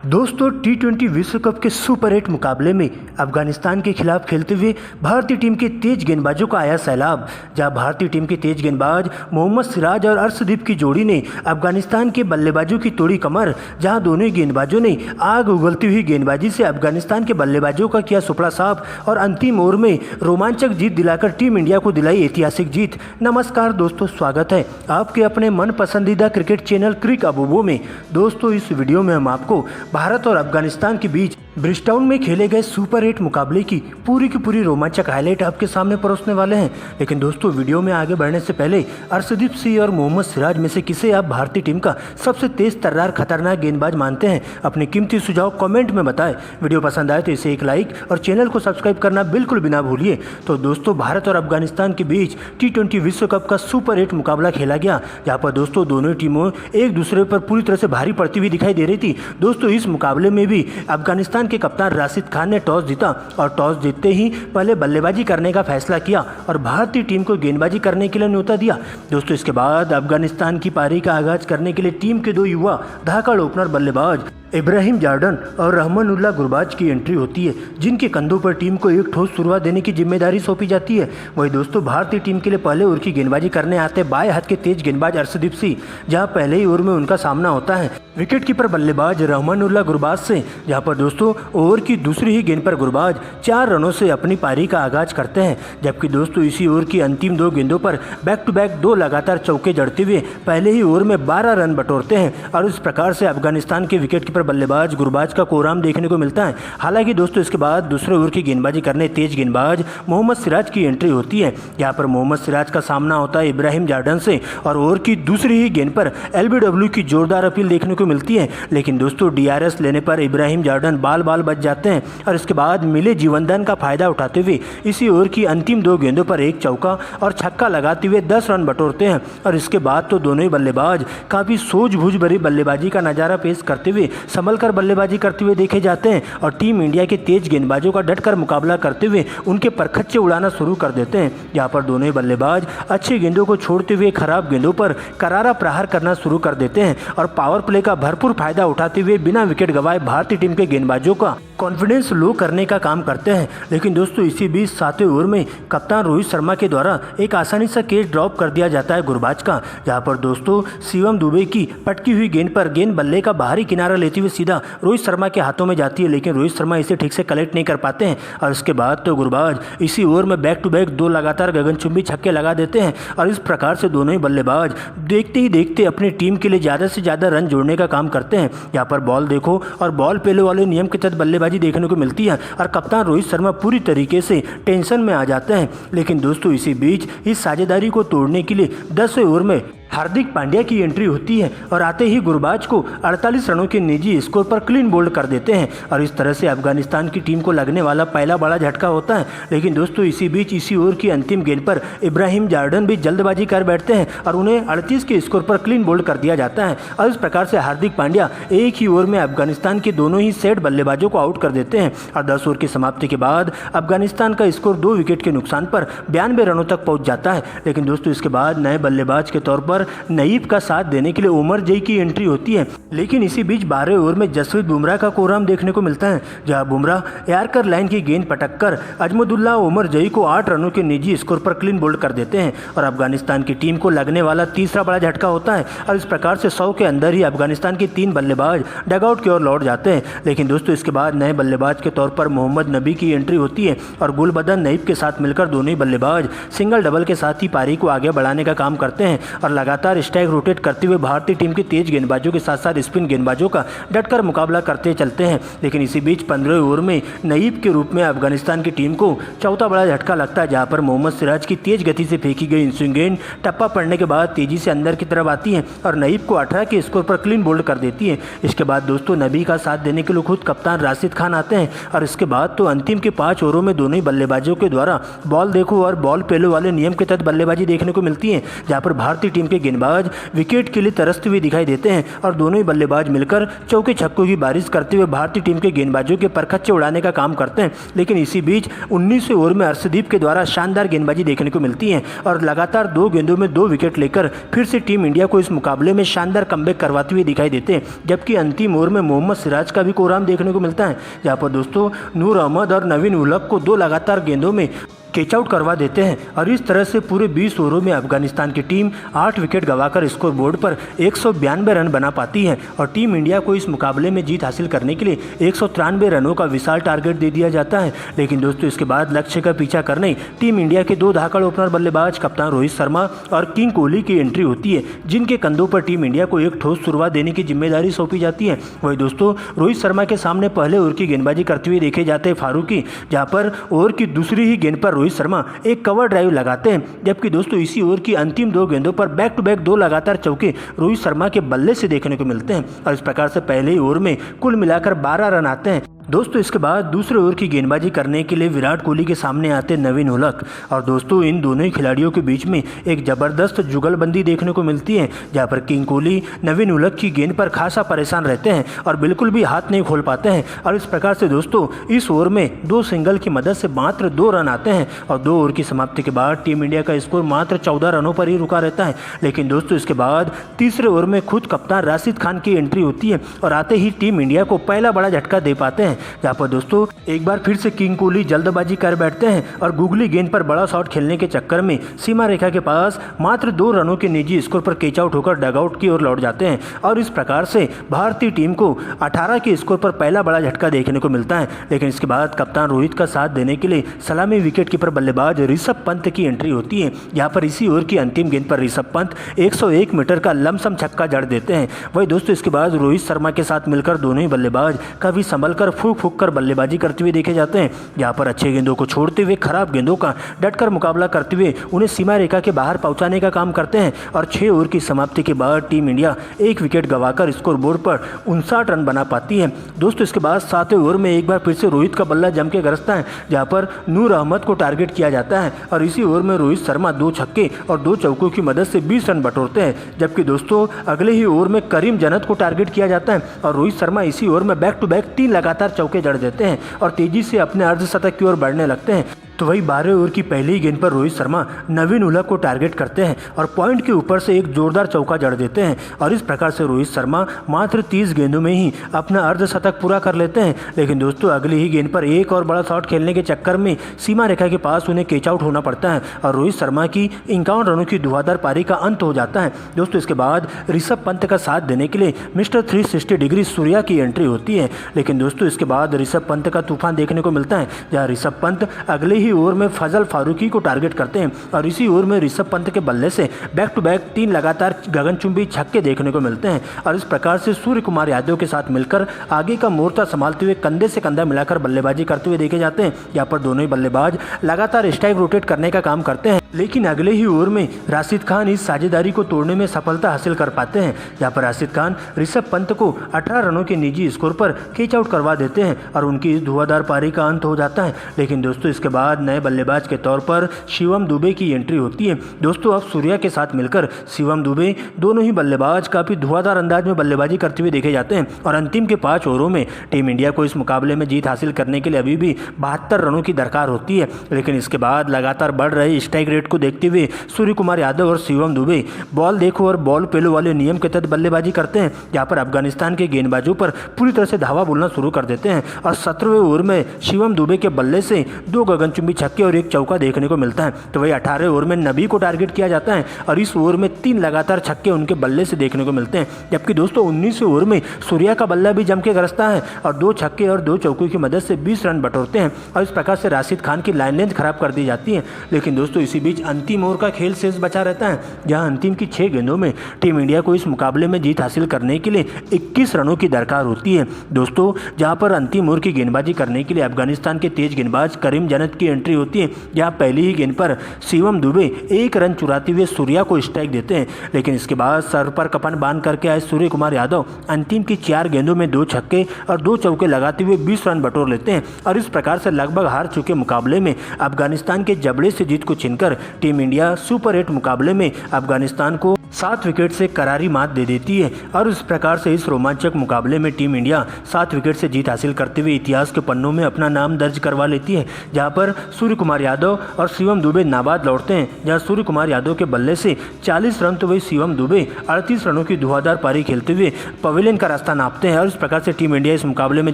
दोस्तों टी20 विश्व कप के सुपर 8 मुकाबले में अफगानिस्तान के खिलाफ खेलते हुए भारतीय टीम के तेज गेंदबाजों का आया सैलाब। जहां भारतीय टीम के तेज गेंदबाज मोहम्मद सिराज और अर्शदीप की जोड़ी ने अफगानिस्तान के बल्लेबाजों की तोड़ी कमर। जहां दोनों ही गेंदबाजों ने आग उगलती हुई गेंदबाजी से अफगानिस्तान के बल्लेबाजों का किया सुपड़ा साफ और अंतिम ओवर में रोमांचक जीत दिलाकर टीम इंडिया को दिलाई ऐतिहासिक जीत। नमस्कार दोस्तों, स्वागत है आपके अपने मन पसंदीदा क्रिकेट चैनल क्रिक अबूबो में। दोस्तों इस वीडियो में हम आपको भारत और अफगानिस्तान के बीच ब्रिजटाउन में खेले गए सुपर 8 मुकाबले की पूरी रोमांचक हाईलाइट आपके सामने परोसने वाले हैं। लेकिन दोस्तों वीडियो में आगे बढ़ने से पहले अर्शदीप सिंह और मोहम्मद सिराज में से किसे आप भारतीय टीम का सबसे तेज तर्रार खतरनाक गेंदबाज मानते हैं? अपने कीमती सुझाव कमेंट में बताएं। वीडियो पसंद आए तो इसे एक लाइक और चैनल को सब्सक्राइब करना बिल्कुल भी ना भूलिए। तो दोस्तों भारत और अफगानिस्तान के बीच टी20 विश्व कप का सुपर 8 मुकाबला खेला गया, जहाँ पर दोस्तों दोनों टीमों एक दूसरे पर पूरी तरह से भारी पड़ती हुई दिखाई दे रही थी। दोस्तों इस मुकाबले में भी अफगानिस्तान के कप्तान राशिद खान ने टॉस जीता और टॉस जीतते ही पहले बल्लेबाजी करने का फैसला किया और भारतीय टीम को गेंदबाजी करने के लिए न्योता दिया। दोस्तों इसके बाद अफगानिस्तान की पारी का आगाज करने के लिए टीम के दो युवा धाकड़ ओपनर बल्लेबाज इब्राहिम जॉर्डन और रहमानुल्लाह गुरबाज की एंट्री होती है, जिनके कंधों पर टीम को एक ठोस शुरुआत देने की जिम्मेदारी सौंपी जाती है। वही दोस्तों भारतीय टीम के लिए पहले ओवर की गेंदबाजी करने आते बाएं हाथ के तेज गेंदबाज अर्शदीप सिंह, जहां पहले ही ओवर में उनका सामना होता है विकेट कीपर बल्लेबाज रहमानुल्लाह गुरबाज से, जहां पर दोस्तों ओवर की दूसरी ही गेंद पर गुरबाज 4 रनों से अपनी पारी का आगाज करते हैं। जबकि दोस्तों इसी ओवर की अंतिम 2 गेंदों पर बैक टू बैक 2 लगातार चौके जड़ते हुए पहले ही ओवर में 12 रन बटोरते हैं और इस प्रकार से अफगानिस्तान के विकेट कीपर बल्लेबाज गुरबाज का कोराम देखने को मिलता है। हालांकि दोस्तों इसके बाद दूसरे ओवर की गेंदबाजी करने तेज गेंदबाज मोहम्मद सिराज की एंट्री होती है। यहाँ पर मोहम्मद सिराज का सामना होता है इब्राहिम जॉर्डन से और ओवर की दूसरी ही गेंद पर एलबीडब्ल्यू की जोरदार अपील देखने को मिलती है। लेकिन दोस्तों डीआरएस लेने पर इब्राहिम जॉर्डन बाल बच जाते हैं और इसके बाद मिले जीवनदान का फायदा उठाते हुए इसी ओवर की अंतिम 2 गेंदों पर एक चौका और छक्का लगाते हुए 10 रन बटोरते हैं। और इसके बाद तो दोनों ही बल्लेबाज काफी सूझबूझ भरी बल्लेबाजी का नजारा पेश करते हुए संभलकर बल्लेबाजी करते हुए देखे जाते हैं और टीम इंडिया के तेज गेंदबाजों का डटकर मुकाबला करते हुए उनके परखच्चे उड़ाना शुरू कर देते हैं। यहाँ पर दोनों ही बल्लेबाज अच्छी गेंदों को छोड़ते हुए खराब गेंदों पर करारा प्रहार करना शुरू कर देते हैं और पावर प्ले का भरपूर फायदा उठाते हुए बिना विकेट गंवाए भारतीय टीम के गेंदबाजों का कॉन्फिडेंस लो करने का काम करते हैं। लेकिन दोस्तों इसी बीच 7वें ओवर में कप्तान रोहित शर्मा के द्वारा एक आसानी सा कैच ड्रॉप कर दिया जाता है गुरबाज का, जहां पर दोस्तों शिवम दुबे की पटकी हुई गेंद पर गेंद बल्ले का बाहरी किनारा लेते हुए सीधा रोहित शर्मा के हाथों में जाती है। लेकिन रोहित शर्मा इसे ठीक से कलेक्ट नहीं कर पाते हैं और इसके बाद तो गुरबाज इसी ओवर में बैक टू बैक 2 लगातार गगनचुंबी छक्के लगा देते हैं और इस प्रकार से दोनों ही बल्लेबाज देखते ही देखते अपनी टीम के लिए ज़्यादा से ज़्यादा रन जोड़ने का काम करते हैं। यहाँ पर बॉल देखो और बॉल पेले वाले नियम के तहत बल्लेबाजी देखने को मिलती है और कप्तान रोहित शर्मा पूरी तरीके से टेंशन में आ जाते हैं। लेकिन दोस्तों इसी बीच इस साझेदारी को तोड़ने के लिए 10वें ओवर में हार्दिक पांड्या की एंट्री होती है और आते ही गुरबाज को 48 रनों के निजी स्कोर पर क्लीन बोल्ड कर देते हैं और इस तरह से अफगानिस्तान की टीम को लगने वाला पहला बड़ा झटका होता है। लेकिन दोस्तों इसी बीच इसी ओवर की अंतिम गेंद पर इब्राहिम जॉर्डन भी जल्दबाजी कर बैठते हैं और उन्हें 38 के स्कोर पर क्लीन बोल्ड कर दिया जाता है और इस प्रकार से हार्दिक पांड्या एक ही ओवर में अफगानिस्तान के दोनों ही सेट बल्लेबाजों को आउट कर देते हैं और 10 ओवर की समाप्ति के बाद अफगानिस्तान का स्कोर 2 विकेट के नुकसान पर 92 रनों तक पहुंच जाता है। लेकिन दोस्तों इसके बाद नए बल्लेबाज के तौर पर नईब का साथ देने के लिए उमर जई की एंट्री होती है। लेकिन इसी बीच 12वें ओवर में जसप्रीत बुमराह का कोराम देखने को मिलता है, जहां बुमराह यार्कर लाइन की गेंद पटककर अजमदुल्लाह उमर जई को 8 रनों के निजी स्कोर पर क्लीन बोल्ड कर देते हैं और अफगानिस्तान की टीम को लगने वाला तीसरा बड़ा झटका होता है और इस प्रकार से 100 के अंदर ही अफगानिस्तान के 3 बल्लेबाज डगआउट की ओर लौट जाते हैं। लेकिन दोस्तों इसके बाद नए बल्लेबाज के तौर पर मोहम्मद नबी की एंट्री होती है और गुलबदन नईब के साथ मिलकर दोनों ही बल्लेबाज सिंगल डबल के साथ ही पारी को आगे बढ़ाने का काम करते हैं और लगातार स्ट्राइक रोटेट करते हुए भारतीय टीम के तेज गेंदबाजों के साथ साथ स्पिन गेंदबाजों का डटकर मुकाबला करते चलते हैं। लेकिन इसी बीच 15वें ओवर में नईब के रूप में अफगानिस्तान की टीम को चौथा बड़ा झटका लगता है, जहां पर मोहम्मद सिराज की तेज गति से फेंकी गई स्विंग गेंद टप्पा पड़ने के बाद तेजी से अंदर की तरफ आती है और नईब को 18 के स्कोर पर क्लीन बोल्ड कर देती है। इसके बाद दोस्तों नबी का साथ देने के लिए खुद कप्तान राशिद खान आते हैं और इसके बाद तो अंतिम के 5 ओवरों में दोनों ही बल्लेबाजों के द्वारा बॉल देखो और बॉल पेलो वाले नियम के तहत बल्लेबाजी देखने को मिलती है, जहाँ पर भारतीय टीम के के गेंदबाज विकेट के लिए तरसते हुए दिखाई देते हैं और दोनों ही बल्लेबाज मिलकर चौके छक्कों की बारिश करते हुए भारतीय टीम के गेंदबाजों के परखच्चे उड़ाने का काम करते हैं। लेकिन इसी बीच 19वें ओवर में अर्शदीप के द्वारा शानदार गेंदबाजी देखने को मिलती है और लगातार 2 गेंदों में 2 विकेट लेकर फिर से टीम इंडिया को इस मुकाबले में शानदार कमबैक करवाते हुए दिखाई देते हैं। जबकि अंतिम ओवर में मोहम्मद सिराज का भी कोराम देखने को मिलता है, जहां पर दोस्तों नूर अहमद और नवीन उल हक को 2 लगातार गेंदों में कैच आउट करवा देते हैं और इस तरह से पूरे 20 ओवरों में अफगानिस्तान की टीम 8 विकेट गंवाकर स्कोर बोर्ड पर 192 रन बना पाती है और टीम इंडिया को इस मुकाबले में जीत हासिल करने के लिए 193 रनों का विशाल टारगेट दे दिया जाता है। लेकिन दोस्तों इसके बाद लक्ष्य का पीछा करने टीम इंडिया के 2 धाकड़ ओपनर बल्लेबाज कप्तान रोहित शर्मा और किंग कोहली की एंट्री होती है, जिनके कंधों पर टीम इंडिया को एक ठोस शुरुआत देने की जिम्मेदारी सौंपी जाती है। वही दोस्तों रोहित शर्मा के सामने पहले ओवर की गेंदबाजी करते हुए देखे जाते हैं फारूकी, जहाँ पर ओवर की दूसरी ही गेंद पर रोहित शर्मा एक कवर ड्राइव लगाते हैं। जबकि दोस्तों इसी ओवर की अंतिम 2 गेंदों पर बैक टू बैक 2 लगातार चौके रोहित शर्मा के बल्ले से देखने को मिलते हैं और इस प्रकार से पहले ही ओवर में कुल मिलाकर 12 रन आते हैं। दोस्तों इसके बाद दूसरे ओवर की गेंदबाजी करने के लिए विराट कोहली के सामने आते नवीन उल हक और दोस्तों इन दोनों ही खिलाड़ियों के बीच में एक ज़बरदस्त जुगलबंदी देखने को मिलती है, जहां पर किंग कोहली नवीन उल हक की गेंद पर खासा परेशान रहते हैं और बिल्कुल भी हाथ नहीं खोल पाते हैं और इस प्रकार से दोस्तों इस ओवर में 2 सिंगल की मदद से मात्र 2 रन आते हैं और 2 ओवर की समाप्ति के बाद टीम इंडिया का स्कोर मात्र 14 रनों पर ही रुका रहता है। लेकिन दोस्तों इसके बाद तीसरे ओवर में खुद कप्तान राशिद खान की एंट्री होती है और आते ही टीम इंडिया को पहला बड़ा झटका दे पाते हैं, जहाँ पर दोस्तों एक बार फिर से किंग कोहली जल्दबाजी कर बैठते हैं और गुगली गेंद पर बड़ा शॉट खेलने के चक्कर में सीमा रेखा के पास मात्र 2 रनों के निजी स्कोर पर कैच आउट होकर डगआउट की ओर लौट जाते हैं और इस प्रकार से भारतीय टीम को 18 के स्कोर पर पहला बड़ा झटका देखने को मिलता है। लेकिन इसके बाद कप्तान रोहित का साथ देने के लिए सलामी विकेट कीपर बल्लेबाज ऋषभ पंत की एंट्री होती है, यहाँ पर इसी ओवर की अंतिम गेंद पर ऋषभ पंत 101 मीटर का लमसम छक्का जड़ देते हैं। वही दोस्तों इसके बाद रोहित शर्मा के साथ मिलकर दोनों ही बल्लेबाज काफी संभल कर फूक कर बल्लेबाजी करते हुए देखे जाते हैं, यहाँ पर अच्छे गेंदों को छोड़ते हुए खराब गेंदों का डटकर मुकाबला करते हुए उन्हें सीमा रेखा के बाहर पहुंचाने का काम करते हैं और 6 ओवर की समाप्ति के बाद टीम इंडिया 1 विकेट गंवाकर स्कोर बोर्ड पर 59 रन बना पाती है। दोस्तों इसके बाद 7वें ओवर में एक बार फिर से रोहित का बल्ला जम के गरजता है, जहाँ पर नूर अहमद को टारगेट किया जाता है और इसी ओवर में रोहित शर्मा 2 छक्के और 2 चौकों की मदद से 20 रन बटोरते हैं। जबकि दोस्तों अगले ही ओवर में करीम जन्नत को टारगेट किया जाता है और रोहित शर्मा इसी ओवर में बैक टू बैक 3 लगातार चौके जड़ देते हैं और तेजी से अपने अर्धशतक की ओर बढ़ने लगते हैं। तो वही 12 ओवर की पहली ही गेंद पर रोहित शर्मा नवीन उल हक को टारगेट करते हैं और पॉइंट के ऊपर से एक जोरदार चौका जड़ देते हैं और इस प्रकार से रोहित शर्मा मात्र 30 गेंदों में ही अपना अर्धशतक पूरा कर लेते हैं। लेकिन दोस्तों अगली ही गेंद पर एक और बड़ा शॉट खेलने के चक्कर में सीमा रेखा के पास उन्हें कैच आउट होना पड़ता है और रोहित शर्मा की 51 रनों की धुआंधार पारी का अंत हो जाता है। दोस्तों इसके बाद ऋषभ पंत का साथ देने के लिए मिस्टर 360 डिग्री सूर्या की एंट्री होती है। लेकिन दोस्तों इसके बाद ऋषभ पंत का तूफान देखने को मिलता है, जहाँ ऋषभ पंत अगले ही ओवर में फजल फारूकी को टारगेट करते हैं और इसी ओवर में ऋषभ पंत के बल्ले से बैक टू बैक 3 लगातार गगनचुंबी छक्के देखने को मिलते हैं और इस प्रकार से सूर्य कुमार यादव के साथ मिलकर आगे का मोर्चा संभालते हुए कंधे से कंधा मिलाकर बल्लेबाजी करते हुए देखे जाते हैं। यहाँ पर दोनों ही बल्लेबाज लगातार स्ट्राइक रोटेट करने का काम करते हैं, लेकिन अगले ही ओवर में राशिद खान इस साझेदारी को तोड़ने में सफलता हासिल कर पाते हैं, जहाँ पर राशिद खान ऋषभ पंत को 18 रनों के निजी स्कोर पर कैच आउट करवा देते हैं और उनकी इस धुआंधार पारी का अंत हो जाता है। लेकिन दोस्तों इसके बाद नए बल्लेबाज के तौर पर शिवम दुबे की एंट्री होती है। दोस्तों अब सूर्या के साथ मिलकर शिवम दुबे दोनों ही बल्लेबाज काफी धुआंधार अंदाज में बल्लेबाजी करते हुए देखे जाते हैं और अंतिम के 5 ओवरों में टीम इंडिया को इस मुकाबले में जीत हासिल करने के लिए अभी भी 72 रनों की दरकार होती है। लेकिन इसके बाद लगातार बढ़ रहे स्ट्राइक रेट को देखते हुए सूर्य कुमार यादव और शिवम दुबे बॉल देखो और बॉल पेलो वाले नियम के तहत बल्लेबाजी करते हैं, जहाँ पर अफगानिस्तान के गेंदबाजों पर पूरी तरह से धावा बोलना शुरू कर देते हैं और 17वें ओवर में शिवम दुबे के बल्ले से 2 गगनचुंबी छक्के और 1 चौका देखने को मिलता है। तो वही 18वें ओवर में नबी को टारगेट किया जाता है और इस ओवर में 3 लगातार छक्के उनके बल्ले से देखने को मिलते हैं। जबकि दोस्तों 19वें ओवर में सूर्या का बल्ला भी जम के गरजता है और 2 छक्के और 2 चौकों की मदद से 20 रन बटोरते हैं और इस प्रकार से राशिद खान की लाइन लेंथ खराब कर दी जाती है। लेकिन दोस्तों इसी बीच अंतिम ओवर का खेल शेष बचा रहता है, जहां अंतिम की 6 गेंदों में टीम इंडिया को इस मुकाबले में जीत हासिल करने के लिए 21 रनों की दरकार होती है। दोस्तों जहां पर अंतिम ओवर की गेंदबाजी करने के लिए अफगानिस्तान के तेज गेंदबाज करीम जन्नत की एंट्री होती है, जहां पहली ही गेंद पर शिवम दुबे 1 रन चुराते हुए सूर्या को स्ट्राइक देते हैं। लेकिन इसके बाद सर पर कफन बांध करके आए सूर्य कुमार यादव अंतिम की 4 गेंदों में 2 छक्के और 2 चौके लगाते हुए 20 रन बटोर लेते हैं और इस प्रकार से लगभग हार चुके मुकाबले में अफगानिस्तान के जबड़े से जीत को छीनकर टीम इंडिया सुपर 8 मुकाबले में अफगानिस्तान को 7 विकेट से करारी मात दे देती है और इस प्रकार से इस रोमांचक मुकाबले में टीम इंडिया 7 विकेट से जीत हासिल करते हुए इतिहास के पन्नों में अपना नाम दर्ज करवा लेती है, जहां पर सूर्य कुमार यादव और शिवम दुबे नाबाद लौटते हैं। जहां सूर्य कुमार यादव के बल्ले से 40 रन तो वही शिवम दुबे 38 रनों की धुआंधार पारी खेलते हुए पवेलियन का रास्ता नापते हैं और इस प्रकार से टीम इंडिया इस मुकाबले में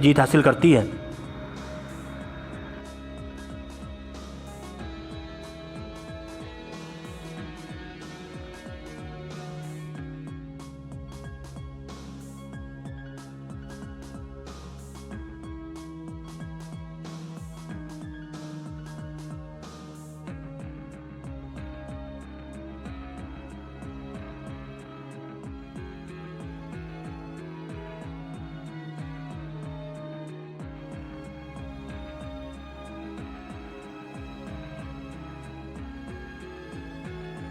जीत हासिल करती है।